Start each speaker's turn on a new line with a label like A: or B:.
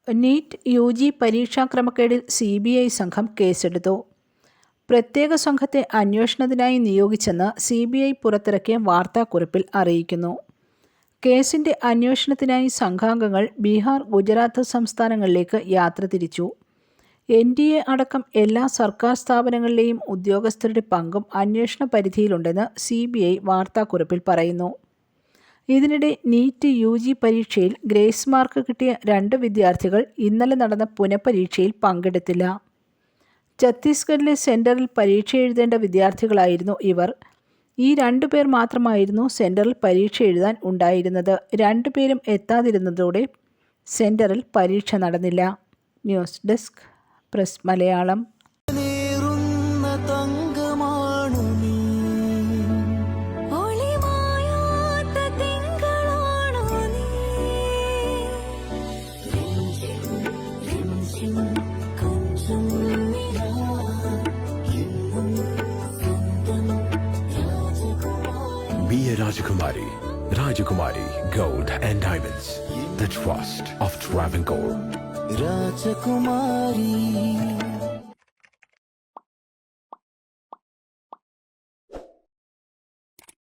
A: NEET UG പരീക്ഷാക്രമക്കേടിൽ CBI സംഘം കേസെടുത്തു. പ്രത്യേക സംഘത്തെ അന്വേഷണത്തിനായി നിയോഗിച്ചെന്ന് CBI പുറത്തിറക്കിയ വാർത്താക്കുറിപ്പിൽ അറിയിക്കുന്നു. കേസിൻ്റെ അന്വേഷണത്തിനായി സംഘാംഗങ്ങൾ ബീഹാർ, ഗുജറാത്ത് സംസ്ഥാനങ്ങളിലേക്ക് യാത്ര തിരിച്ചു. NDA അടക്കം എല്ലാ സർക്കാർ സ്ഥാപനങ്ങളിലെയും ഉദ്യോഗസ്ഥരുടെ പങ്കും അന്വേഷണ പരിധിയിലുണ്ടെന്ന് CBI വാർത്താക്കുറിപ്പിൽ പറയുന്നു. ഇതിനിടെ നീറ്റ് UG പരീക്ഷയിൽ ഗ്രേസ് മാർക്ക് കിട്ടിയ 2 വിദ്യാർത്ഥികൾ ഇന്നലെ നടന്ന പുനഃപരീക്ഷയിൽ പങ്കെടുത്തില്ല. ഛത്തീസ്ഗഡിലെ സെന്ററിൽ പരീക്ഷ എഴുതേണ്ട വിദ്യാർത്ഥികളായിരുന്നു ഇവർ. ഈ 2 പേർ മാത്രമായിരുന്നു സെന്ററിൽ പരീക്ഷ എഴുതാൻ ഉണ്ടായിരുന്നത്. 2 പേരും എത്താതിരുന്നതോടെ സെന്ററിൽ പരീക്ഷ നടന്നില്ല. News desk press Malayalam.
B: Be a Rajakumari. Rajakumari Gold and Diamonds. The trust of Travancore.
C: Rajakumari.